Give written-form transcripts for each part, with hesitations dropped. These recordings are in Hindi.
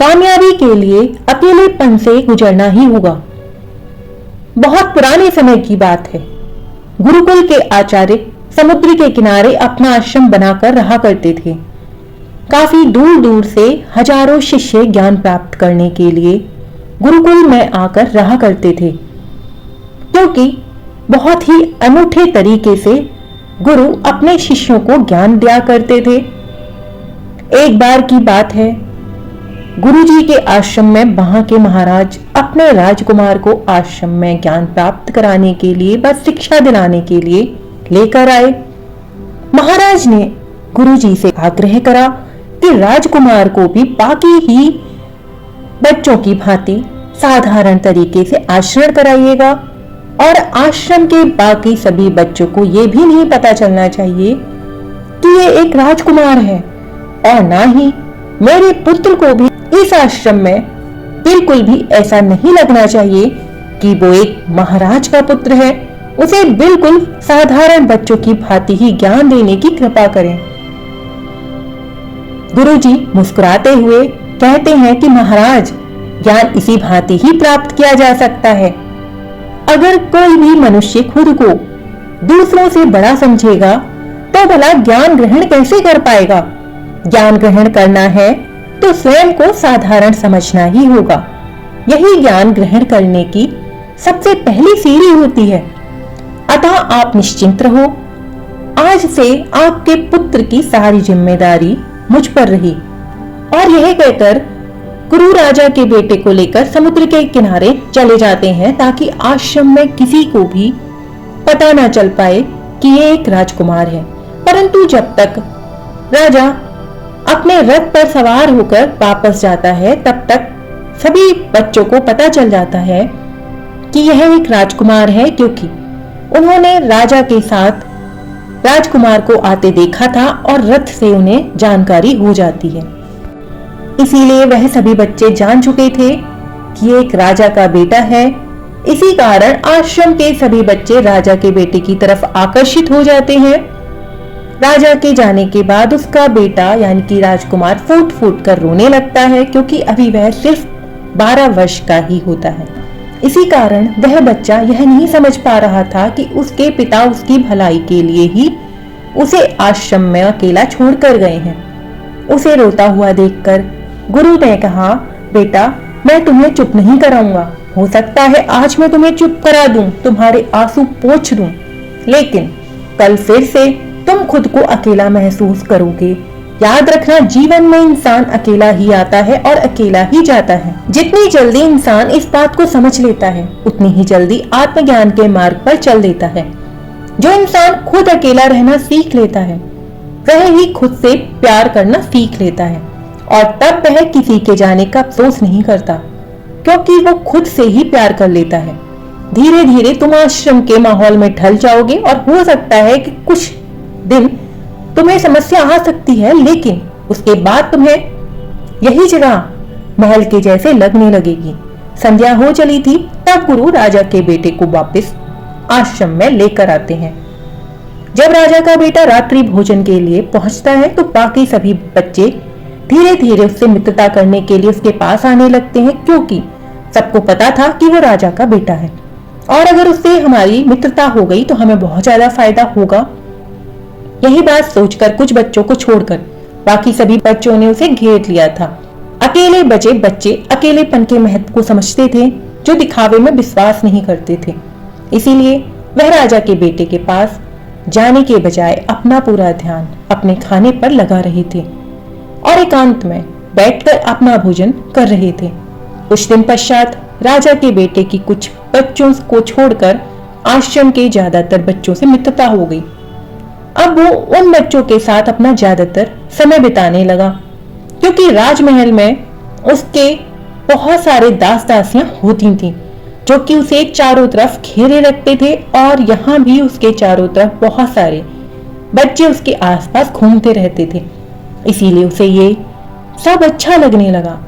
कामयाबी के लिए अकेलेपन से गुजरना ही होगा। बहुत पुराने समय की बात है। गुरुकुल के आचार्य समुद्र के किनारे अपना आश्रम बनाकर रहा करते थे। काफी दूर दूर से हजारों शिष्य ज्ञान प्राप्त करने के लिए गुरुकुल में आकर रहा करते थे, क्योंकि बहुत ही अनूठे तरीके से गुरु अपने शिष्यों को ज्ञान दिया करते थे। एक बार की बात है, गुरुजी के आश्रम में वहां के महाराज अपने राजकुमार को आश्रम में ज्ञान प्राप्त कराने के लिए, बस शिक्षा दिलाने के लिए लेकर आए। महाराज ने गुरुजी से आग्रह करा कि राजकुमार को भी बाकी ही बच्चों की भांति साधारण तरीके से आचरण कराइएगा और आश्रम के बाकी सभी बच्चों को यह भी नहीं पता चलना चाहिए कि ये एक राजकुमार है, और ना ही मेरे पुत्र को भी इस आश्रम में बिल्कुल भी ऐसा नहीं लगना चाहिए कि वो एक महाराज का पुत्र है। उसे बिल्कुल साधारण बच्चों की भांति ही ज्ञान देने की कृपा करें। गुरुजी मुस्कुराते हुए कहते हैं कि महाराज, ज्ञान इसी भांति ही प्राप्त किया जा सकता है। अगर कोई भी मनुष्य खुद को दूसरों से बड़ा समझेगा तो भला ज्ञान ग्रहण कैसे कर पाएगा। ज्ञान ग्रहण करना है तो स्वयं को साधारण समझना ही होगा। यही ज्ञान ग्रहण करने की सबसे पहली सीढ़ी होती है। अतः आप निश्चिंत रहो, आज से आपके पुत्र की सारी जिम्मेदारी मुझ पर रही। और यह कहकर गुरु राजा के बेटे को लेकर समुद्र के किनारे चले जाते हैं, ताकि आश्रम में किसी को भी पता ना चल पाए कि ये एक राजकुमार है। परंतु जब तक राजा अपने रथ पर सवार होकर वापस जाता है, तब तक सभी बच्चों को पता चल जाता है कि यह एक राजकुमार है, क्योंकि उन्होंने राजा के साथ राजकुमार को आते देखा था और रथ से उन्हें जानकारी हो जाती है। इसीलिए वह सभी बच्चे जान चुके थे कि ये एक राजा का बेटा है। इसी कारण आश्रम के सभी बच्चे राजा के बेटे की तरफ आकर्षित हो जाते हैं। राजा के जाने के बाद उसका बेटा यानी कि राजकुमार फूट फूट कर रोने लगता है, क्योंकि अभी वह सिर्फ 12 वर्ष का ही होता है। इसी कारण वह बच्चा यह नहीं समझ पा रहा था कि उसके पिता उसकी भलाई के लिए ही उसे आश्रम में अकेला छोड़कर गए हैं। उसे रोता हुआ देखकर गुरु ने कहा, बेटा, मैं तुम्हें चुप नहीं कराऊंगा। हो सकता है आज मैं तुम्हें चुप करा दूं, तुम्हारे आंसू पोंछ दूं, लेकिन कल फिर से तुम खुद को अकेला महसूस करोगे। याद रखना, जीवन में इंसान अकेला ही आता है और अकेला ही जाता है। जितनी जल्दी इंसान इस बात को समझ लेता है, उतनी ही जल्दी आत्मज्ञान के मार्ग पर चल देता है। जो इंसान खुद अकेला रहना सीख लेता है, वह ही खुद से प्यार करना सीख लेता है, और तब वह किसी के जाने का अफसोस नहीं करता, क्योंकि वो खुद से ही प्यार कर लेता है। धीरे धीरे तुम आश्रम के माहौल में ढल जाओगे, और हो सकता है कि कुछ दिन तुम्हें समस्या आ सकती है, लेकिन उसके बाद तुम्हें यही जगह महल के जैसे लगने लगेगी। संध्या हो चली थी, तब गुरु राजा के बेटे को वापस आश्रम में लेकर आते हैं। जब राजा का बेटा रात्रि भोजन के लिए पहुंचता है, तो बाकी सभी बच्चे धीरे धीरे उससे मित्रता करने के लिए उसके पास आने लगते हैं, क्योंकि सबको पता था कि वो राजा का बेटा है, और अगर उससे हमारी मित्रता हो गई तो हमें बहुत ज्यादा फायदा होगा। यही बात सोचकर कुछ बच्चों को छोड़कर बाकी सभी बच्चों ने उसे घेर लिया था। अकेले बचे बच्चे अकेलेपन के महत्व को समझते थे, जो दिखावे में विश्वास नहीं करते थे। इसीलिए वह राजा के बेटे के पास जाने के बजाय अपना पूरा ध्यान अपने खाने पर लगा रहे थे और एकांत में बैठकर अपना भोजन कर रहे थे। कुछ दिन पश्चात राजा के बेटे की कुछ बच्चों को छोड़कर आश्रम के ज्यादातर बच्चों से मित्रता हो गई। अब वो उन बच्चों के साथ अपना ज्यादातर समय बिताने लगा, क्योंकि राजमहल में उसके बहुत सारे दास दासियां होती थीं, जो कि उसे चारों तरफ घेरे रखते थे, और यहाँ भी उसके चारों तरफ बहुत सारे बच्चे उसके आसपास घूमते रहते थे। इसीलिए उसे ये सब अच्छा लगने लगा।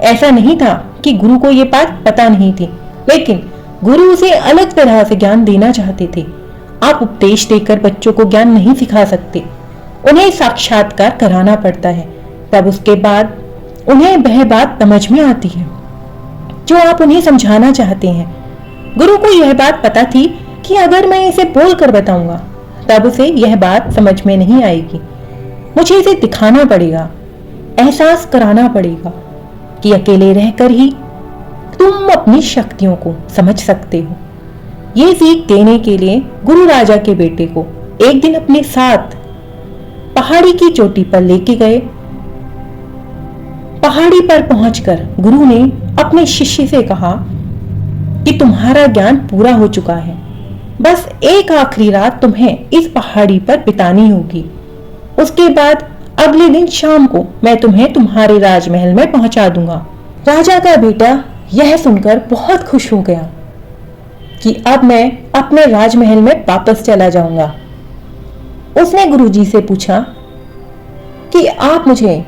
ऐसा नहीं था कि गुरु को ये बात पता नहीं थी, लेकिन गुरु उसे अलग तरह से ज्ञान देना चाहते थे। आप उपदेश देकर बच्चों को ज्ञान नहीं सिखा सकते, उन्हें साक्षात्कार कराना पड़ता है। तब उसके बाद उन्हें वह बात समझ में आती है जो आप उन्हें समझाना चाहते हैं। गुरु को यह बात पता थी कि अगर मैं इसे बोलकर बताऊंगा तब उसे यह बात समझ में नहीं आएगी। मुझे इसे दिखाना पड़ेगा, एहसास कराना पड़ेगा कि अकेले रहकर ही तुम अपनी शक्तियों को समझ सकते हो। ये सीख देने के लिए गुरु राजा के बेटे को एक दिन अपने साथ पहाड़ी की चोटी पर लेके गए। पहाड़ी पर पहुंचकर गुरु ने अपने शिष्य से कहा कि तुम्हारा ज्ञान पूरा हो चुका है, बस एक आखिरी रात तुम्हें इस पहाड़ी पर बितानी होगी। उसके बाद अगले दिन शाम को मैं तुम्हें तुम्हारे राजमहल में पहुंचा दूंगा। राजा का बेटा यह सुनकर बहुत खुश हो गया कि अब मैं अपने राजमहल में वापस चला जाऊंगा। उसने गुरुजी से पूछा कि आप मुझे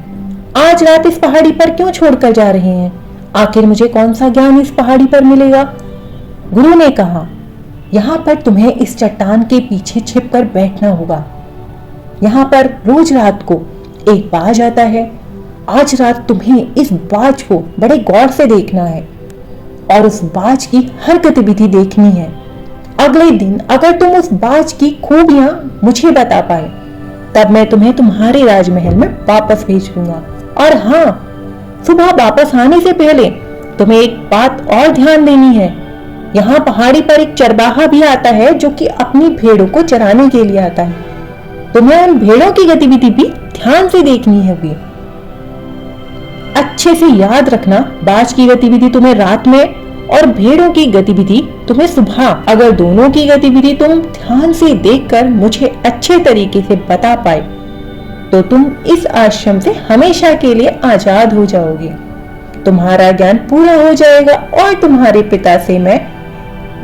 आज रात इस पहाड़ी पर क्यों छोड़कर जा रहे हैं? आखिर मुझे कौन सा ज्ञान इस पहाड़ी पर मिलेगा? गुरु ने कहा, यहाँ पर तुम्हें इस चट्टान के पीछे छिपकर बैठना होगा। यहाँ पर रोज रात को एक बाज आता है। आज रात तुम्हें इस बाज को बड़े गौर से देखना है और उस बाज की हर गतिविधि देखनी है। अगले दिन अगर तुम उस बाज की खूबियां मुझे बता पाए तब मैं तुम्हें तुम्हारे राजमहल में वापस भेज दूंगा। और हाँ, सुबह वापस आने से पहले तुम्हें एक बात और ध्यान देनी है। यहाँ पहाड़ी पर एक चरवाहा भी आता है जो कि अपनी भेड़ों को चराने के लिए आता है। तुम्हें उन भेड़ों की गतिविधि भी ध्यान से देखनी होगी। अच्छे से याद रखना, बाज की गतिविधि तुम्हें रात में और भेड़ों की गतिविधि तुम्हें सुबह। अगर दोनों की गतिविधि तुम ध्यान से देखकर मुझे अच्छे तरीके से बता पाए तो तुम इस आश्रम से हमेशा के लिए आजाद हो जाओगे। तुम्हारा ज्ञान पूरा हो जाएगा और तुम्हारे पिता से मैं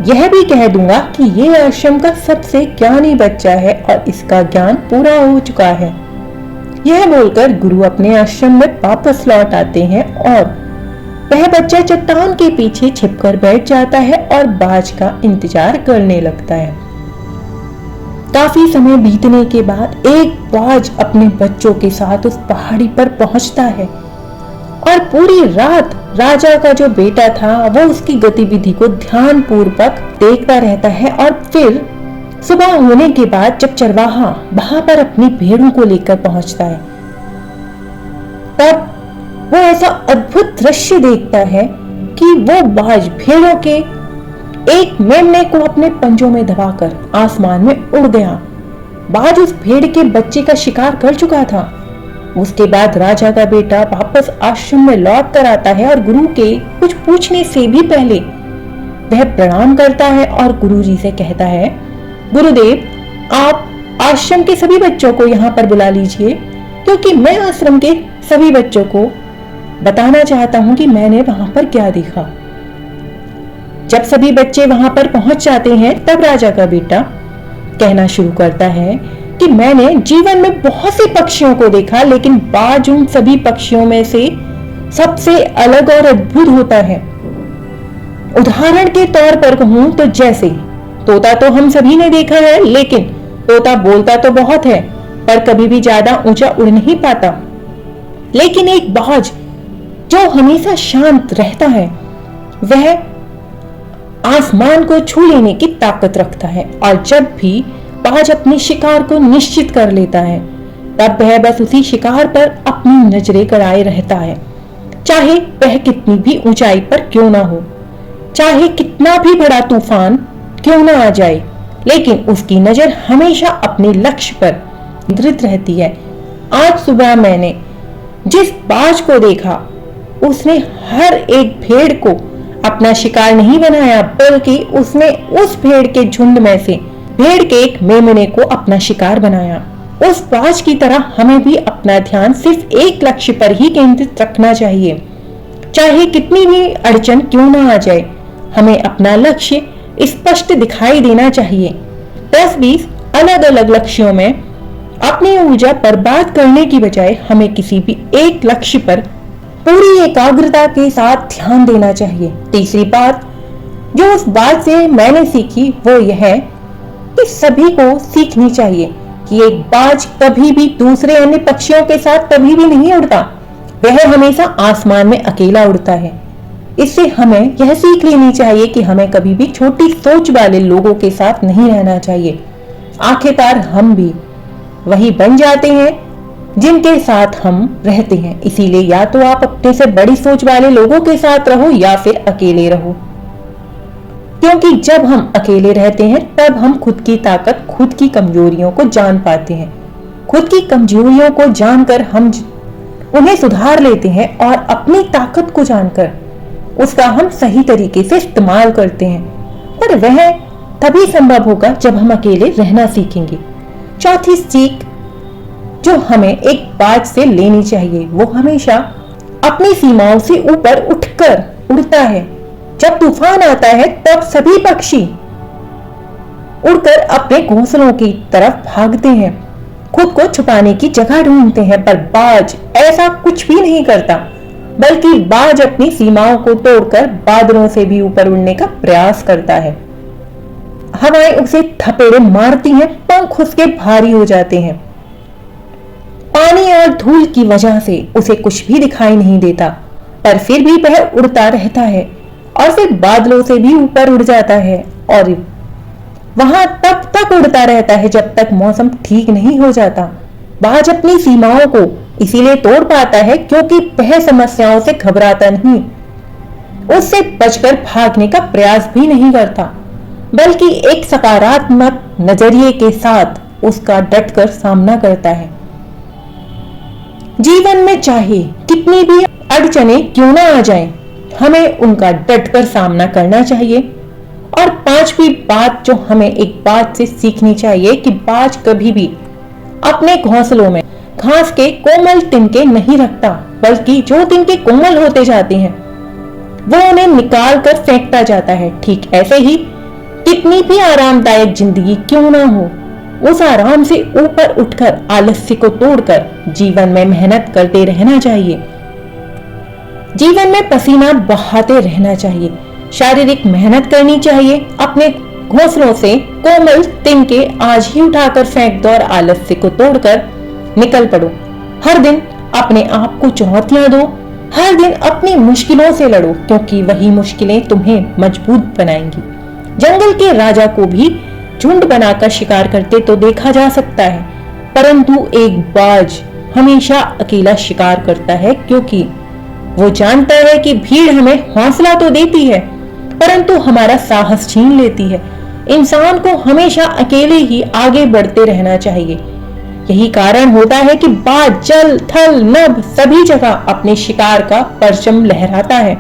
यह भी कह दूंगा कि ये आश्रम का सबसे ज्ञानी बच्चा है और इसका ज्ञान पूरा हो चुका है। यह बोलकर गुरु अपने आश्रम में वापस लौट आते हैं और वह बच्चा चट्टान के पीछे छिपकर बैठ जाता है और बाज का इंतजार करने लगता है। काफी समय बीतने के बाद एक बाज अपने बच्चों के साथ उस पहाड़ी पर पहुंचता है और पूरी रात राजा का जो बेटा था वो उसकी गतिविधि को ध्यानपूर्वक देखता रहता है। और फिर सुबह होने के बाद जब चरवाहा वहां पर अपनी भेड़ों को लेकर पहुंचता है तब वो ऐसा अद्भुत दृश्य देखता है कि वो बाज भेड़ों के एक मेमने को अपने पंजों में दबाकर आसमान में उड़ गया। बाज उस भेड़ के बच्चे का शिकार कर चुका था। उसके बाद राजा का बेटा वापस आश्रम में लौट कर आता है और गुरु के कुछ पूछने से भी पहले वह प्रणाम करता है और गुरुजी से कहता है, गुरुदेव, आप आश्रम के सभी बच्चों को यहाँ पर बुला लीजिए क्योंकि मैं आश्रम के सभी बच्चों को बताना चाहता हूँ कि मैंने वहां पर क्या देखा। जब सभी बच्चे वहां पर पहुंच जाते हैं तब राजा का बेटा कहना शुरू करता है कि मैंने जीवन में बहुत से पक्षियों को देखा लेकिन बाज उन सभी पक्षियों में से सबसे अलग और अद्भुत होता है। उदाहरण के तौर पर कहूं तो जैसे तोता तो हम सभी ने देखा है, लेकिन तोता बोलता तो बहुत है पर कभी भी ज्यादा ऊंचा उड़ नहीं पाता। लेकिन एक बाज जो हमेशा शांत रहता है वह आसमान को छू लेने की ताकत रखता है और जब भी बाज अपने शिकार को निश्चित कर लेता है तब वह बस उसी शिकार पर अपनी नजरें गड़ाए रहता है, चाहे वह कितनी भी ऊंचाई पर क्यों ना हो, चाहे कितना भी बड़ा तूफान क्यों ना आ जाए, लेकिन उसकी नजर हमेशा अपने लक्ष्य पर केंद्रित रहती है। आज सुबह मैंने जिस बाज को देखा उसने हर एक भेड़ को अपना शिकार नहीं बनाया बल्कि उसने उस भेड़ के झुंड में से भेड़ के एक मेमने को अपना शिकार बनाया। उस बाज की तरह हमें भी अपना ध्यान सिर्फ एक लक्ष्य पर ही केंद्रित रखना चाहिए, चाहे कितनी भी अड़चन क्यों ना आ जाए। हमें अपना लक्ष्य स्पष्ट दिखाई देना चाहिए। 10-20 अलग अलग लक्ष्यों में अपनी ऊर्जा बर्बाद करने की बजाय हमें किसी भी एक लक्ष्य पर पूरी एकाग्रता के साथ ध्यान देना चाहिए। तीसरी बात जो उस बात से मैंने सीखी वो यह है कि सभी को सीखनी चाहिए कि एक बाज कभी भी दूसरे अन्य पक्षियों के साथ कभी भी नहीं उड़ता। वह हमेशा आसमान में अकेला उड़ता है। इससे हमें यह सीख लेनी चाहिए कि हमें कभी भी छोटी सोच वाले लोगों के साथ नहीं रहना चाहिए। आखिरकार हम भी वही बन जाते हैं जिनके साथ हम रहते हैं। इसीलिए या तो आप अपने से बड़ी सोच वाले लोगों के साथ रहो या फिर अकेले रहो, क्योंकि जब हम अकेले रहते हैं तब हम खुद की ताकत, खुद की कमजोरियों को जान पाते हैं। खुद की कमजोरियों को जानकर हम उन्हें सुधार लेते हैं और अपनी ताकत को जानकर उसका हम सही तरीके से इस्तेमाल करते हैं। पर वह तभी संभव होगा जब हम अकेले रहना सीखेंगे। चौथी सीख जो हमें एक बाज से लेनी चाहिए, वो हमेशा अपनी सीमाओं से ऊपर उठकर उड़ता है। जब तूफान आता है तब सभी पक्षी उड़कर अपने घोंसलों की तरफ भागते हैं, खुद को छुपाने की जगह ढूंढते हैं। पर बाज ऐसा कुछ भी नहीं करता, बल्कि बाज अपनी सीमाओं को तोड़कर बादलों से भी ऊपर उड़ने का प्रयास करता है। हवाएं उसे थपेड़े मारती हैं, पंख उसके भारी हो जाते हैं। पानी और धूल की वजह से उसे कुछ भी दिखाई नहीं देता, पर फिर भी वह उड़ता रहता है और फिर बादलों से भी ऊपर उड़ जाता है और वहां तब तक उड़ता रहता है जब तक मौसम ठीक नहीं हो जाता। बाज अपनी सीमाओं को इसीलिए तोड़ पाता है क्योंकि वह समस्याओं से घबराता नहीं, उससे बचकर भागने का प्रयास भी नहीं करता, बल्कि एक सकारात्मक नजरिए के साथ उसका डटकर सामना करता है। जीवन में चाहे कितनी भी अड़चनें क्यों ना आ जाएं, हमें उनका डटकर सामना करना चाहिए। और पांचवी बात जो हमें एक बात से सीखनी चाहिए कि बाज कभी भी अपने घोंसलों में घास के कोमल तिनके नहीं रखता, बल्कि जो तिनके कोमल होते जाते हैं वो उन्हें निकाल कर फेंकता जाता है। ठीक ऐसे ही कितनी भी आरामदायक जिंदगी क्यों ना हो, उस आराम से ऊपर उठकर आलस्य को तोड़कर जीवन में मेहनत करते रहना चाहिए। जीवन में पसीना बहाते रहना चाहिए, शारीरिक मेहनत करनी चाहिए। अपने घोंसलों से कोमल तिनके आज ही उठाकर फेंक दो और आलस्य को तोड़कर निकल पड़ो। हर दिन अपने आप को चुनौतियां दो, हर दिन अपनी मुश्किलों से लड़ो, क्योंकि वही मुश्किलें तुम्हें मजबूत बनाएंगी। जंगल के राजा को भी झुंड बनाकर शिकार करते तो देखा जा सकता है, परंतु एक बाज हमेशा अकेला शिकार करता है, क्योंकि वो जानता है कि भीड़ हमें हौसला तो देती है परंतु हमारा साहस छीन लेती है। इंसान को हमेशा अकेले ही आगे बढ़ते रहना चाहिए। यही कारण होता है कि बाज जल थल नभ सभी जगह अपने शिकार का परचम लहराता है।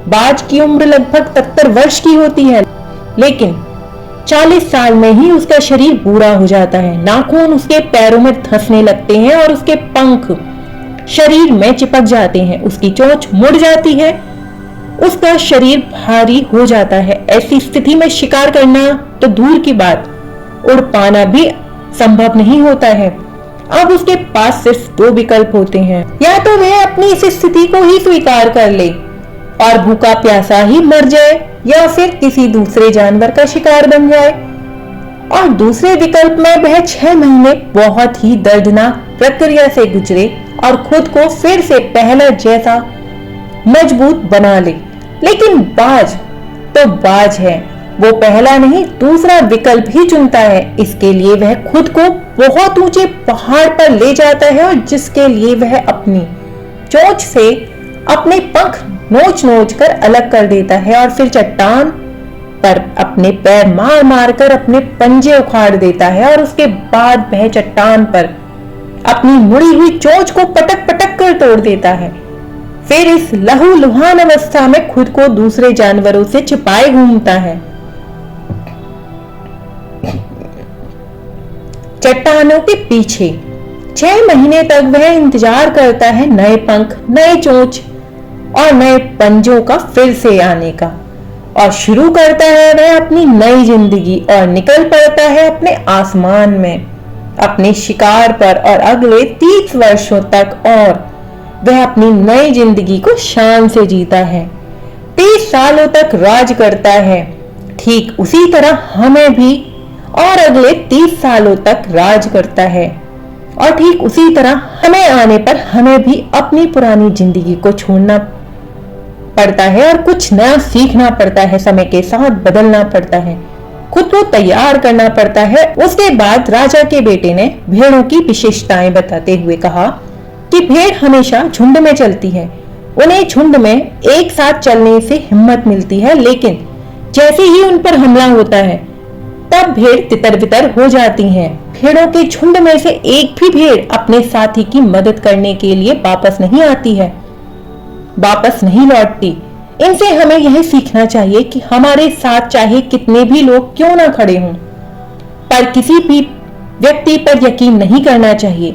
बाज की उम्र लगभग 70 वर्ष की होती है, लेकिन 40 साल में ही उसका शरीर बूढ़ा हो जाता है। नाखून उसके पैरों में धंसने लगते हैं और उसके पंख शरीर में चिपक जाते हैं, उसकी चोंच मुड़ जाती है, उसका शरीर भारी हो जाता है। ऐसी स्थिति में शिकार करना तो दूर की बात, उड़ पाना भी संभव नहीं होता है। अब उसके पास सिर्फ 2 विकल्प होते हैं, या तो वह अपनी इस स्थिति को ही स्वीकार कर ले और भूखा प्यासा ही मर जाए, या फिर किसी दूसरे जानवर का शिकार बन जाए। और दूसरे विकल्प में वह 6 महीने बहुत ही दर्दनाक प्रक्रिया से गुजरे और खुद को फिर से पहले जैसा मजबूत बना ले। लेकिन बाज तो बाज है, वो पहला नहीं दूसरा विकल्प ही चुनता है। इसके लिए वह खुद को बहुत ऊंचे पहाड़ पर ले जाता है और जिसके लिए वह अपनी चोंच से अपने पंख नोच नोच कर अलग कर देता है और फिर चट्टान पर अपने पैर मार मार कर अपने पंजे उखाड़ देता है और उसके बाद वह चट्टान पर अपनी मुड़ी हुई चोंच को पटक पटक कर तोड़ देता है। फिर इस लहूलुहान अवस्था में खुद को दूसरे जानवरों से छिपाए घूमता है। चट्टानों के पीछे 6 महीने तक वह इंतजार करता है नए पंख, नए चोंच और नए पंजों का फिर से आने का, और शुरू करता है वह अपनी नई जिंदगी और निकल पड़ता है अपने आसमान में, अपने शिकार पर। और अगले 30 वर्षों तक और वह अपनी नई जिंदगी को शान से जीता है, 30 सालों तक राज करता है। ठीक उसी तरह हमें भी और अगले 30 सालों तक राज करता है और ठीक उसी तरह हमें आने पर हमें भी अपनी पुरानी जिंदगी को छोड़ना पड़ता है और कुछ नया सीखना पड़ता है, समय के साथ बदलना पड़ता है, खुद को तैयार करना पड़ता है। उसके बाद राजा के बेटे ने भेड़ों की विशेषताएं बताते हुए कहा कि भेड़ हमेशा झुंड में चलती है, उन्हें झुंड में एक साथ चलने से हिम्मत मिलती है, लेकिन जैसे ही उन पर हमला होता है तब भेड़ तितर बितर हो जाती हैं। भेड़ों के झुंड में से एक भी भेड़ अपने साथी की मदद करने के लिए वापस नहीं आती है, वापस नहीं लौटती। इनसे हमें यह सीखना चाहिए कि हमारे साथ चाहे कितने भी लोग क्यों ना खड़े हों, पर किसी भी व्यक्ति पर यकीन नहीं करना चाहिए।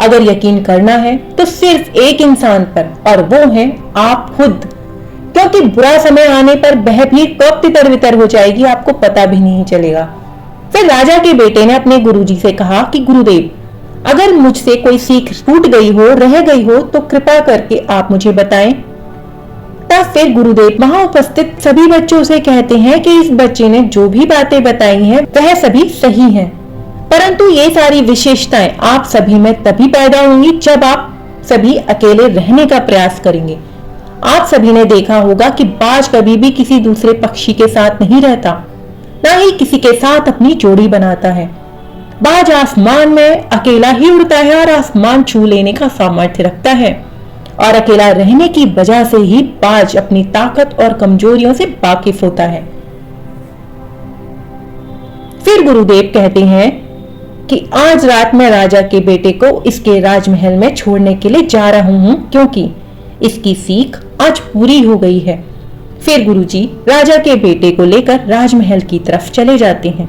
अगर यकीन करना है तो सिर्फ एक इंसान पर, और वो है आप खुद, क्योंकि बुरा समय आने पर वह भी कब तितर बितर हो जाएगी आपको पता भी नहीं चलेगा। फिर राजा के बेटे ने अपने गुरुजी से कहा कि गुरुदेव, अगर मुझसे कोई सीख छूट गई हो, रह गई हो तो कृपा करके आप मुझे बताएं। तब फिर गुरुदेव वहां उपस्थित सभी बच्चों से कहते हैं कि इस बच्चे ने जो भी बातें बताई हैं वह सभी सही हैं, परंतु ये सारी विशेषताएं आप सभी में तभी पैदा होंगी जब आप सभी अकेले रहने का प्रयास करेंगे। आप सभी ने देखा होगा कि बाज कभी भी किसी दूसरे पक्षी के साथ नहीं रहता, ना ही किसी के साथ अपनी जोड़ी बनाता है। बाज आसमान में अकेला ही उड़ता है और आसमान छू लेने का सामर्थ्य रखता है, और अकेला रहने की वजह से ही बाज अपनी ताकत और कमजोरियों से वाकिफ होता है। फिर गुरुदेव कहते हैं कि आज रात मैं राजा के बेटे को इसके राजमहल में छोड़ने के लिए जा रहा हूं, क्योंकि इसकी सीख आज पूरी हो गई है। फिर गुरुजी राजा के बेटे को लेकर राजमहल की तरफ चले जाते हैं।